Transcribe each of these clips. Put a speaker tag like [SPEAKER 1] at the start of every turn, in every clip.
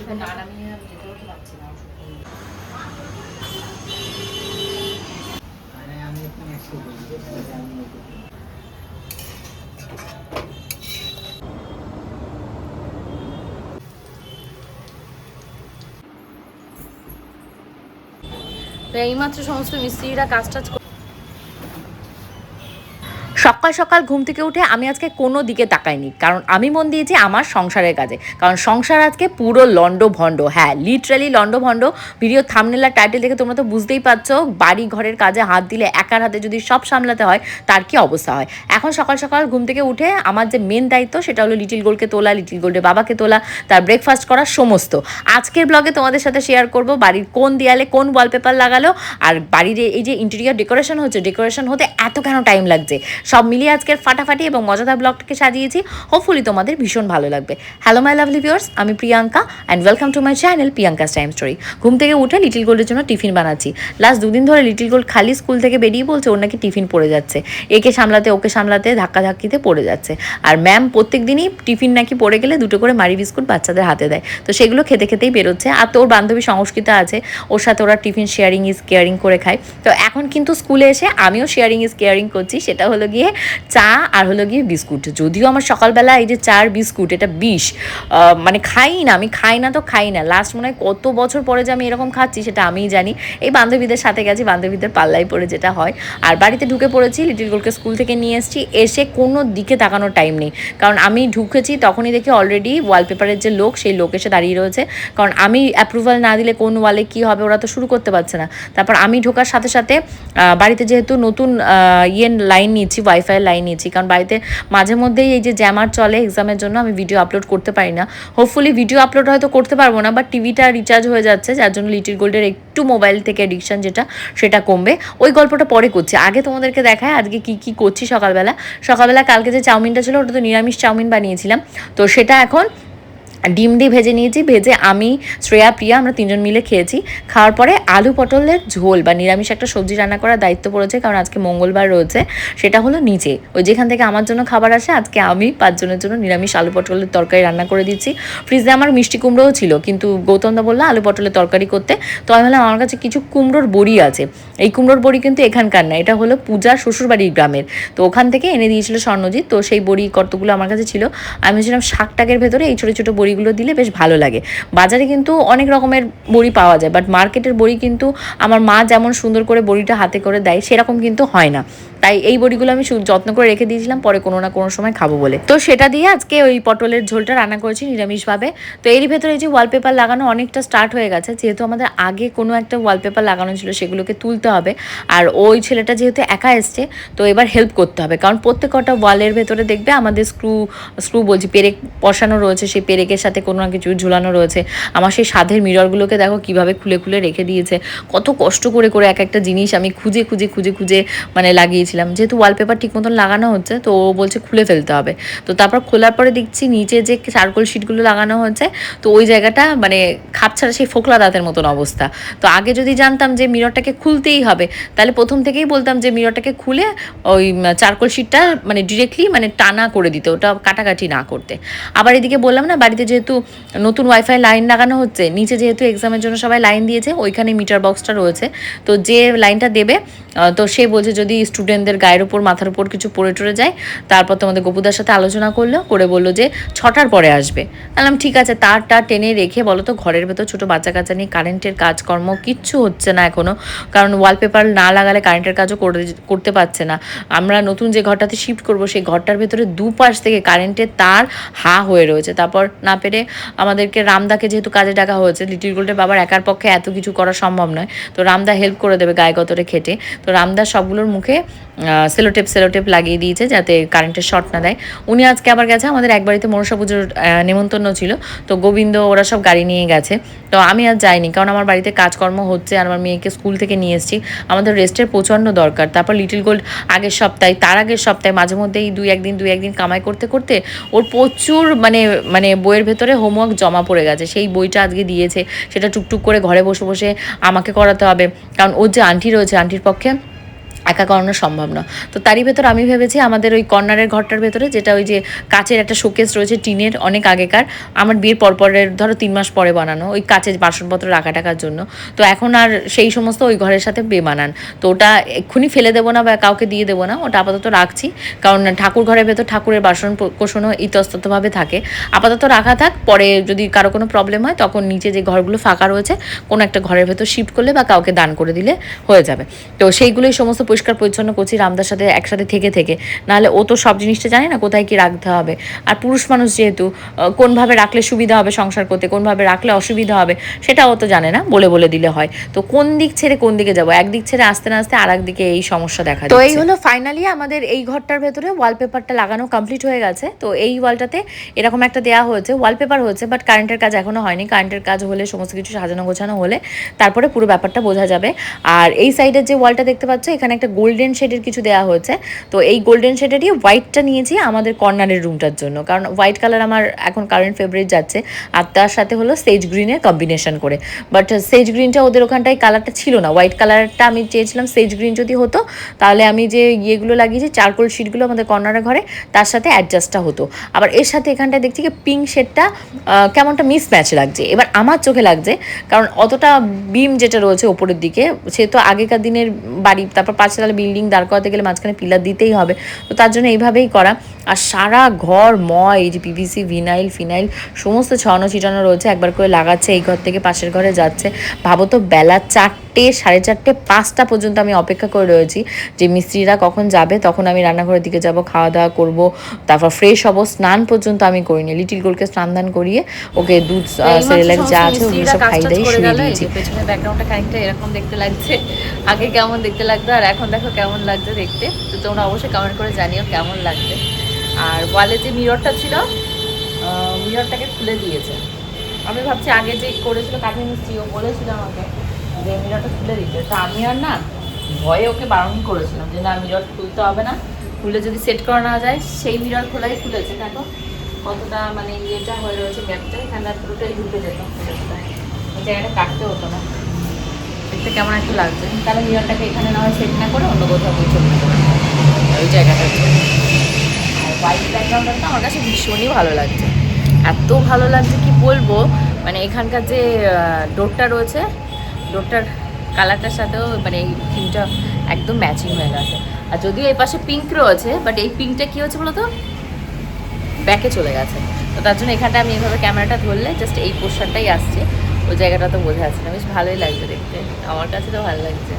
[SPEAKER 1] না নামিয়ে আমি যেতেও তো পারছি না। আমি এখানে একটু বলবো আমি তো এইমাত্র সমস্ত মিস্ত্রিরা কাজ টাজ সকাল সকাল ঘুম থেকে উঠে আমি আজকে কোনো দিকে তাকাইনি, কারণ আমি মন দিয়েছি আমার সংসারের কাজে। কারণ সংসার আজকে পুরো লন্ড ভন্ড, হ্যাঁ লিটারালি লন্ড ভন্ড। ভিডিও থাম্বনেল আর টাইটেল দেখে তোমরা তো বুঝতেই পারছো বাড়ি ঘরের কাজে হাত দিলে একার হাতে যদি সব সামলাতে হয় তার কি অবস্থা হয়। এখন সকাল সকাল ঘুম থেকে উঠে আমার যে মেন দায়িত্ব সেটা হলো লিটিল গোল্ডকে তোলা, লিটিল গোল্ডের বাবাকে তোলা, তার ব্রেকফাস্ট করা সমস্ত। আজকের ব্লগে তোমাদের সাথে শেয়ার করব বাড়ির কোন দেয়ালে কোন ওয়ালপেপার লাগালো, আর বাড়ির এই যে ইন্টেরিয়র ডেকোরেশন হচ্ছে, ডেকোরেশন হতে এত কেন টাইম লাগছে, সব মিলিয়ে আজকের ফাটাফাটি এবং মজাদার ব্লগটাকে সাজিয়েছি। হোপফুলি তোমাদের ভীষণ ভালো লাগবে। হ্যালো মাই লাভলি ভিউয়ার্স, আমি Priyanka and welcome to my channel Priyanka's time story. ঘুম থেকে উঠে লিটিল গোল্ডের জন্য টিফিন বানাচ্ছি। লাস্ট দুদিন ধরে লিটিল গোল্ড খালি স্কুল থেকে বেরিয়ে বলছে ওর নাকি টিফিন পড়ে যাচ্ছে, একে সামলাতে ওকে সামলাতে ধাক্কাধাক্কিতে পড়ে যাচ্ছে। আর ম্যাম প্রত্যেক দিনই টিফিন নাকি পড়ে গেলে দুটো করে মারি বিস্কুট বাচ্চাদের হাতে দেয়, তো সেগুলো খেতে খেতেই বেরোচ্ছে। আর তোর বান্ধবী সংস্কৃতা আছে, ওর সাথে ওরা টিফিন শেয়ারিং ইজ কেয়ারিং করে খায়। তো এখন কিন্তু স্কুলে এসে আমিও শেয়ারিং ইজ কেয়ারিং করছি, সেটা হলো গিয়ে চা আর হলো গিয়ে বিস্কুট। যদিও আমার সকালবেলা এই যে চার বিস্কুট এটা বিষ, মানে খাই না, আমি খাই না তো খাই না। লাস্ট মনে হয় কত বছর পরে যে আমি এরকম খাচ্ছি সেটা আমিই জানি। এই বান্ধবীদের সাথে গেছি, বান্ধবীদের পাল্লাই পড়ে যেটা হয়। আর বাড়িতে ঢুকে পড়েছি, লিটিল গোল্ডকে স্কুল থেকে নিয়ে এসেছি। এসে কোনো দিকে তাকানোর টাইম নেই, কারণ আমি ঢুকেছি তখনই দেখি অলরেডি ওয়ালপেপারের যে লোক সেই লোক এসে দাঁড়িয়ে রয়েছে। কারণ আমি অ্যাপ্রুভাল না দিলে কোন ওয়ালে কী হবে ওরা তো শুরু করতে পারছে না। তারপর আমি ঢোকার সাথে সাথে বাড়িতে যেহেতু নতুন লাইন নিয়েছি, ওয়াইফাই লাইন নিয়েছি, কারণ বাড়িতে মাঝে মধ্যেই এই যে জ্যামার চলে এক্সামের জন্য, আমি ভিডিও আপলোড করতে পারি না। হোপফুলি ভিডিও আপলোড হয়তো করতে পারবো না, বাট টিভিটা রিচার্জ হয়ে যাচ্ছে, যার জন্য লিটিল গোল্ডের একটু মোবাইল থেকে অ্যাডিকশান যেটা সেটা কমবে। ওই গল্পটা পরে করছি, আগে তোমাদেরকে দেখায় আজকে কি কি করছি। সকালবেলা কালকে যে চাউমিনটা ছিল ওটা তো নিরামিষ চাউমিন বানিয়েছিলাম, তো সেটা এখন ডিম দিয়ে ভেজে নিয়েছি। ভেজে আমি, শ্রেয়া, প্রিয়া আমরা তিনজন মিলে খেয়েছি। খাওয়ার পরে আলু পটলের ঝোল বা নিরামিষ একটা সবজি রান্না করার দায়িত্ব পড়েছে, কারণ আজকে মঙ্গলবার রয়েছে। সেটা হলো নিচে ওই যেখান থেকে আমার জন্য খাবার আসে, আজকে আমি 5 জনের জন্য নিরামিষ আলু পটলের তরকারি রান্না করে দিচ্ছি। ফ্রিজে আমার মিষ্টি কুমড়োও ছিল, কিন্তু গৌতমদা বললো আলু পটলের তরকারি করতে। তো আমি বললাম আমার কাছে কিছু কুমড়োর বড়ি আছে। এই কুমড়োর বড়ি কিন্তু এখানকার না, এটা হলো পূজার শ্বশুরবাড়ির গ্রামের, তো ওখান থেকে এনে দিয়েছিল স্বর্ণজিৎ। তো সেই বড়ি কতগুলো আমার কাছে ছিল। আমি ভেবেছিলাম শাক টাকের ভেতরে এই ছোটো ছোটো বড়িগুলো দিলে বেশ ভালো লাগে। বাজারে কিন্তু অনেক রকমের বড়ি পাওয়া যায়, বাট মার্কেটের বড়ি কিন্তু আমার মা যেমন সুন্দর করে বড়িটা হাতে করে দেয় সেরকম কিন্তু হয় না। তাই এই বড়িগুলো আমি যত্ন করে রেখে দিয়েছিলাম, পরে কোনো না কোনো সময় খাবো বলে। তো সেটা দিয়ে আজকে ওই পটলের ঝোলটা রান্না করেছি নিরামিষভাবে। তো এরই ভেতরে এই যে ওয়ালপেপার লাগানো অনেকটা স্টার্ট হয়ে গেছে, যেহেতু আমাদের আগে কোনো একটা ওয়ালপেপার লাগানো ছিল সেগুলোকে তুলতে হবে। আর ওই ছেলেটা যেহেতু একা এসছে, তো এবার হেল্প করতে হবে, কারণ প্রত্যেকটা ওয়ালের ভেতরে দেখবে আমাদের স্ক্রু বলছি পেরেক বসানো রয়েছে, সেই পেরেকের সাথে কোনো না কিছু ঝুলানো রয়েছে। আমার সেই সাধের মিররগুলোকে দেখো কিভাবে খুলে খুলে রেখে দিয়েছে, কত কষ্ট করে করে এক একটা জিনিস আমি খুঁজে খুঁজে খুঁজে খুঁজে মানে লাগিয়েছিলাম। যেহেতু ওয়ালপেপার ঠিক মতন লাগানো হচ্ছে, তো ও বলছে খুলে ফেলতে হবে। তো তারপর খোলার পরে দেখছি নিচে যে চারকোল শিটগুলো লাগানো হচ্ছে, তো ওই জায়গাটা মানে খাপছাড়া সেই ফোকলা দাঁতের মতন অবস্থা। তো আগে যদি জানতাম যে মিররটাকে খুলতেই হবে, তাহলে প্রথম থেকেই বলতাম যে মিররটাকে খুলে ওই চারকোল শিটটা মানে ডিরেক্টলি মানে টানা করে দিতে, ওটা কাটাকাটি না করতে। আবার এদিকে বললাম না বাড়িতে যেহেতু নতুন ওয়াইফাই লাইন লাগানো হচ্ছে, নিচে যেহেতু এক্সামের জন্য সবাই লাইন দিয়েছে, ওইখানে মিটার বক্সটা রয়েছে। তো যে লাইনটা দেবে, তো সে বলছে যদি স্টুডেন্টদের গায়ের উপর মাথার উপর কিছু পড়ে টরে যায়, তারপর তোমাদের গোপুদার সাথে আলোচনা করে বললো যে 6টার পরে আসবে। বললাম ঠিক আছে, তারটা টেনে রেখে বলো তো ঘরের ভেতর ছোটো বাচ্চা কাচ্চা নিয়ে কারেন্টের কাজকর্ম কিচ্ছু হচ্ছে না এখনও, কারণ ওয়ালপেপার না লাগালে কারেন্টের কাজও করতে পারছে না। আমরা নতুন যে ঘরটাতে শিফট করব সেই ঘরটার ভেতরে দুপাশ থেকে কারেন্টের তার হয়ে রয়েছে। তারপর না পেরে আমাদেরকে রামদাকে যেহেতু কাজে ডাকা হয়েছে, লিটিল গোল্ডের বাবার একার পক্ষে এত কিছু করা সম্ভব নয়, তো রামদা হেল্প করে দেবে গায়ে গতরে খেটে। তো রামদা সবগুলোর মুখে সেলোটেপ লাগিয়ে দিয়েছে যাতে কারেন্টের শর্ট না দেয়। উনি আজকে আবার গেছে, আমাদের এক বাড়িতে মনসা পুজোর নেমন্তন্ন ছিল, তো গোবিন্দ ওরা সব গাড়ি নিয়ে গেছে। তো আমি আর যাইনি, কারণ আমার বাড়িতে কাজকর্ম হচ্ছে আর আমার মেয়েকে স্কুল থেকে নিয়ে এসেছি, আমাদের রেস্টের প্রচণ্ড দরকার। তারপর লিটিল গোল্ড আগের সপ্তাহে, তার আগের সপ্তাহে মাঝে মধ্যেই দুই একদিন কামাই করতে করতে ওর প্রচুর মানে বইয়ের ভেতরে হোমওয়ার্ক জমা পড়ে গেছে। সেই বইটা আজকে দিয়েছে, সেটা টুকটুক করে ঘরে বসে বসে আমাকে করাতে হবে, কারণ ওর যে আন্টি রয়েছে, আন্টির পক্ষে একা করানো সম্ভব না। তো তারই ভেতর আমি ভেবেছি আমাদের ওই কর্নারের ঘরটার ভেতরে, যেটা ওই যে কাচের একটা শোকেস রয়েছে টিনের, অনেক আগেকার, আমার বিয়ের পরপরের ধরো 3 মাস পরে বানানো, ওই কাচের বাসনপত্র রাখা টাকার জন্য। তো এখন আর সেই সমস্ত ওই ঘরের সাথে বেমানান, তো ওটা এক্ষুনি ফেলে দেবো না বা কাউকে দিয়ে দেবো না, ওটা আপাতত রাখছি। কারণ ঠাকুর ঘরের ভেতর ঠাকুরের বাসন কোষণও ইতস্ততভাবে থাকে, আপাতত রাখা থাক। পরে যদি কারো কোনো প্রবলেম হয় তখন নিচে যে ঘরগুলো ফাঁকা রয়েছে কোনো একটা ঘরের ভেতর শিফট করলে বা কাউকে দান করে দিলে হয়ে যাবে। তো সেইগুলোই সমস্ত পরিষ্কার পরিচ্ছন্ন করছি রামদার সাথে একসাথে থেকে থেকে, নাহলে ও তো সব জিনিসটা জানে না কোথায় কি রাখতে হবে। আর পুরুষ মানুষ যেহেতু, কোনভাবে রাখলে সুবিধা হবে সংসার করতে, কোনভাবে রাখলে অসুবিধা হবে সেটা ও তো জানে না, বলে বলে দিলে হয়। তো কোন দিক ছেড়ে কোন দিকে যাবো, একদিক ছেড়ে আসতে না আসতে আর একদিকে এই সমস্যা দেখা যায়। তো এই হলো ফাইনালি আমাদের এই ঘরটার ভেতরে ওয়ালপেপারটা লাগানো কমপ্লিট হয়ে গেছে। তো এই ওয়ালটাতে এরকম একটা দেওয়া হয়েছে, ওয়ালপেপার হয়েছে, বাট কারেন্টের কাজ এখনো হয়নি। কারেন্টের কাজ হলে সমস্ত কিছু সাজানো গোছানো হলে তারপরে পুরো ব্যাপারটা বোঝা যাবে। আর এই সাইডের যে ওয়ালটা দেখতে পাচ্ছ এখানে একটা গোল্ডেন শেডের কিছু দেওয়া হয়েছে। তো এই গোল্ডেন শেডেরই হোয়াইটটা নিয়েছি আমাদের কর্নারের রুমটার জন্য, কারণ হোয়াইট কালার আমার এখন কারেন্ট ফেভারিট যাচ্ছে। আর তার সাথে হলো সেজ গ্রিনের কম্বিনেশন করে, বাট সেজ গ্রিনটা ওদের ওখানটায় কালারটা ছিল না, হোয়াইট কালারটা আমি চেয়েছিলাম। সেজ গ্রিন যদি হতো তাহলে আমি যে ইয়েগুলো লাগিয়েছি চারকোল শিটগুলো আমাদের কর্নারের ঘরে, তার সাথে অ্যাডজাস্টটা হতো। আবার এর সাথে এখানটায় দেখছি কি পিঙ্ক শেডটা কেমনটা মিসম্যাচ লাগছে, এবার আমার চোখে লাগছে। কারণ অতটা বিম যেটা রয়েছে ওপরের দিকে, সে তো আগেকার দিনের বাড়ি, তারপর 5 তলা বিল্ডিং দাঁড় করাতে গেলে মাঝখানে পিলার দিতেই হবে, তো তার জন্য এইভাবেই করা। আর সারা ঘর ময়, এই যে পিভিসি ফিনাইল সমস্ত ছড়ানো ছিটানো রয়েছে, একবার করে লাগাচ্ছে, এই ঘর থেকে পাশের ঘরে যাচ্ছে। ভাবো তো, বেলা 4টে, 4:30, 5টা পর্যন্ত আমি অপেক্ষা করে রয়েছি যে মিস্ত্রিরা কখন যাবে, তখন আমি রান্নাঘরের দিকে যাব, খাওয়া দাওয়া করবো, তারপর ফ্রেশ হবো। স্নান পর্যন্ত আমি করিনি, লিটিল গোলকে স্নান দান করিয়ে ওকে দুধ সেরেলাক যা আছে ওগুলো সব খাই দিয়ে শুয়ে দিয়েছি।
[SPEAKER 2] পেছনের ব্যাকগ্রাউন্ডটা খানিকটা এরকম দেখতে লাগছে, আগে কেমন দেখতে লাগতো আর এখন দেখো কেমন লাগছে দেখতে। তো তোমরা অবশ্যই কমেন্ট করে জানিও কেমন লাগছে। আর ওয়ালে যে মিররটা ছিল, মিররটাকে খুলে দিয়েছে। আমি ভাবছি আগে যে করেছিল কাঠি মিস্ত্রি, ও বলেছিল আমাকে যে মিররটা খুলে দিতে, তো আমি আর না ভয়ে ওকে বারণ করেছিলাম যে না, মিরর খুলতে হবে না, খুলে যদি সেট করা না যায়। সেই মিরর খোলাই খুলেছে, দেখো কতটা মানে ইয়েটা হয়ে রয়েছে, গ্যাপটা এখানটা পুরোটাই ঢুকে যেত, এই জায়গাটা কাটতে হতো না। দেখতে কেমন একটা লাগছে, তাহলে মিররটাকে এখানে না হয় সেট না করে অন্য কোথাও দিয়ে চলে যেতে পারে ওই জায়গাটা। আর হোয়াইট ব্যাকগ্রাউন্ডটা আমার কাছে ভীষণই ভালো লাগছে, এত ভালো লাগছে কি বলবো। মানে এখানকার যে ডোরটা রয়েছে, ডোরটার কালারটার সাথেও মানে এই থিমটা একদম ম্যাচিং হয়ে গেছে। আর যদিও এই পাশে পিঙ্ক রয়েছে, বাট এই পিঙ্কটা কী হচ্ছে বলো তো, ব্যাকে চলে গেছে। তো তার জন্য এখানটা আমি এভাবে ক্যামেরাটা ধরলে জাস্ট এই পোস্টারটাই আসছে, ওই জায়গাটা তো বোঝা যাচ্ছে না। বেশ ভালোই লাগছে দেখতে, আমার কাছে তো ভালো লাগছে।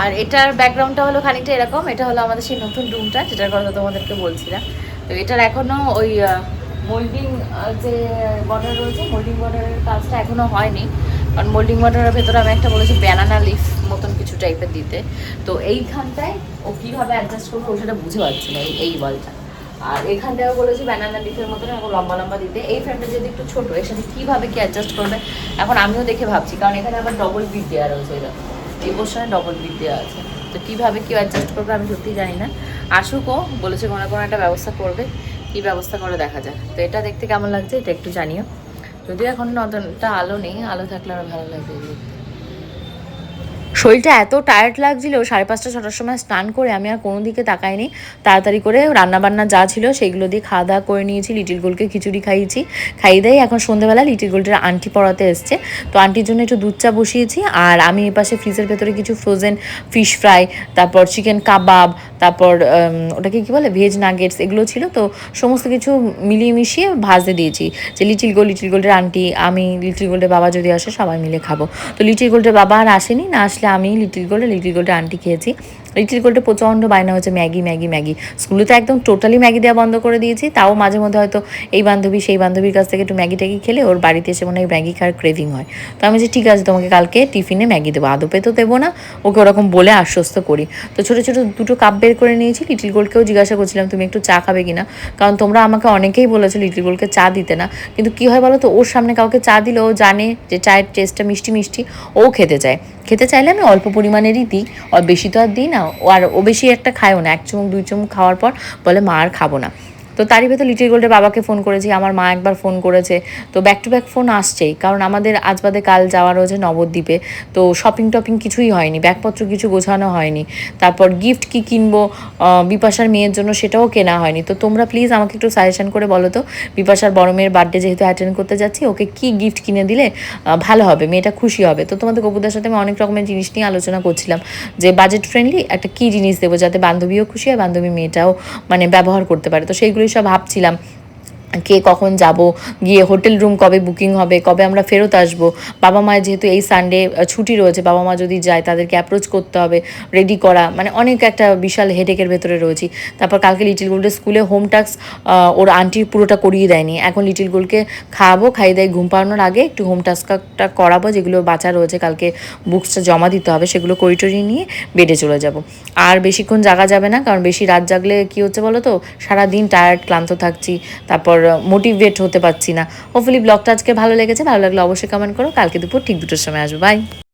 [SPEAKER 2] আর এটার ব্যাকগ্রাউন্ডটা হলো খানিকটা এরকম, এটা হলো আমাদের সেই নতুন রুমটা যেটার কথা তোমাদেরকে বলছিলাম। তো এটার এখনও ওই মোল্ডিং যে বর্ডার রয়েছে, মোল্ডিং বর্ডারের কাজটা এখনও হয়নি, কারণ মোল্ডিং বর্ডারের ভেতরে আমি একটা বলেছি ব্যানানা লিফ মতন কিছু টাইপের দিতে। তো এইখানটায় ও কীভাবে অ্যাডজাস্ট করবে ও সেটা বুঝে পারছি না, এই ওয়ালটা। আর এখানটাও বলেছি ব্যানানা লিফের মতন এখন লম্বা লম্বা দিতে। এই ফ্রেমটা যদি একটু ছোটো, এর সাথে কীভাবে কি অ্যাডজাস্ট করবে এখন আমিও দেখে ভাবছি, কারণ এখানে আবার ডবল বিট দেওয়া রয়েছে, এটা এই পোর্শনে ডবল বিট দেওয়া আছে। তো কীভাবে কেউ অ্যাডজাস্ট করবে আমি সত্যিই জানি না। আসুকও বলেছে কোনো না কোনো একটা ব্যবস্থা করবে, কী ব্যবস্থা করে দেখা যায়। তো এটা দেখতে কেমন লাগছে এটা একটু জানিও, যদিও এখন নতুনটা আলো নেই, আলো থাকলে আরও ভালো লাগবে দেখতে।
[SPEAKER 1] শরীরটা এত টায়ার্ড লাগছিল, 5:30 6টার সময় স্নান করে আমি আর কোনো দিকে তাকাইনি, তাড়াতাড়ি করে রান্নাবান্না যা ছিল সেগুলো দিয়ে খাওয়া দাওয়া করে নিয়েছি। লিটিল গোলকে খিচুড়ি খাইয়েছি, খাইয়ে দেয় এখন সন্ধ্যেবেলা লিটিল গোলটার আন্টি পড়াতে এসছে, তো আন্টির জন্য একটু দুধ চা বসিয়েছি। আর আমি এপাশে ফ্রিজের ভেতরে কিছু ফ্রোজেন ফিশ ফ্রাই, তারপর চিকেন কাবাব, তারপর ওটাকে কী বলে ভেজ নাগেটস, এগুলো ছিল। তো সমস্ত কিছু মিলিয়ে মিশিয়ে ভাজতে দিয়েছি যে লিটিল গোল্ডের আন্টি, আমি, লিটিল গোল্ডের বাবা যদি আসে সবাই মিলে খাবো। তো লিটিল গোল্ডের বাবা আর আসেনি, না আসলে আমি লিটিল গোল্ডের আন্টি খেয়েছি। লিটিল গোল্ডে প্রচণ্ড বায়না হচ্ছে ম্যাগি। স্কুলে তো একদম টোটালি ম্যাগি দেওয়া বন্ধ করে দিয়েছি, তাও মাঝে মধ্যে হয়তো এই বান্ধবী সেই বান্ধবীর কাছ থেকে একটু ম্যাগি ট্যাগি খেলে ওর বাড়িতে এসে মনে হয় ম্যাগি খাওয়ার ক্রেভিং হয়। তো আমি যে ঠিক আছে তোমাকে কালকে টিফিনে ম্যাগি দেবো, আদপে তো দেবো না, ওকে ওরকম বলে আশ্বস্ত করি। তো ছোটো ছোটো 2টো কাপ বের করে নিয়েছি। লিটিল গোল্ডকেও জিজ্ঞাসা করছিলাম তুমি একটু চা খাবে কিনা, কারণ তোমরা আমাকে অনেকেই বলেছো লিটিল গোল্ডকে চা দিতে না, কিন্তু কী হয় বলো তো, ওর সামনে কাউকে চা দিলে ও জানে যে চায়ের টেস্টটা মিষ্টি, ও খেতে চাইলে আমি অল্প পরিমাণেরই দিই, বেশি তো আর দিই না। আর ও বেশি একটা খায়ও না, 1 চুমুক 2 চুমুক খাওয়ার পর বলে মা আর খাবো না। তো তারই ভেতর লিটিল গোল্ডের বাবাকে ফোন করেছি, আমার মা একবার ফোন করেছে। তো ব্যাক টু ব্যাক ফোন আসছেই, কারণ আমাদের আজ বাদে কাল যাওয়া রয়েছে নবদ্বীপে। তো শপিং টপিং কিছুই হয়নি, ব্যাগপত্র কিছু গোছানো হয়নি। তারপর গিফট কি কিনবো বিপাশার মেয়ের জন্য, সেটাও কেনা হয়নি। তো তোমরা প্লিজ আমাকে একটু সাজেশন করে বলো তো, বিপাশার বড় মেয়ের বার্থডে যেহেতু অ্যাটেন্ড করতে যাচ্ছি, ওকে কি গিফট কিনে দিলে ভালো হবে, মেয়েটা খুশি হবে। তো তোমাদের গপুদার সাথে আমি অনেক রকমের জিনিস নিয়ে আলোচনা করছিলাম যে বাজেট ফ্রেন্ডলি একটা কী জিনিস দেবো যাতে বান্ধবীও খুশি হয়, বান্ধবী মেয়েটাও মানে ব্যবহার করতে পারে। তো সেইগুলোই সব ভাবছিলাম, কে কখন যাব, গিয়ে হোটেল রুম কবে বুকিং হবে, কবে আমরা ফেরত আসবো। বাবা মায়ের যেহেতু এই সানডে ছুটি রয়েছে, বাবা মা যদি যায় তাদেরকে অ্যাপ্রোচ করতে হবে, রেডি করা, মানে অনেক একটা বিশাল হেডেকের ভেতরে রয়েছি। তারপর কালকে লিটিল গোল্ডের স্কুলে হোম টাস্ক ওর আন্টি পুরোটা করিয়ে দেয়নি, এখন লিটিল গোল্ডকে খাওয়াবো, খাইয়ে দেয় ঘুম পাড়ানোর আগে একটু হোম টাস্কটা করাবো, যেগুলো বাঁচা রয়েছে কালকে বুকসটা জমা দিতে হবে, সেগুলো করিটরি নিয়ে বেডে চলে যাব। আর বেশিক্ষণ জাগা যাবে না, কারণ বেশি রাত জাগলে কী হচ্ছে বলো তো, সারাদিন টায়ার্ড ক্লান্ত থাকছি, তারপর মোটিভেট হতে পারছি না। হোপফুলি ব্লগটা আজকে ভালো লেগেছে, ভালো লাগলে অবশ্যই কমেন্ট করো। কালকে দুপুর ঠিক 2টোর সময় আসবো। বাই।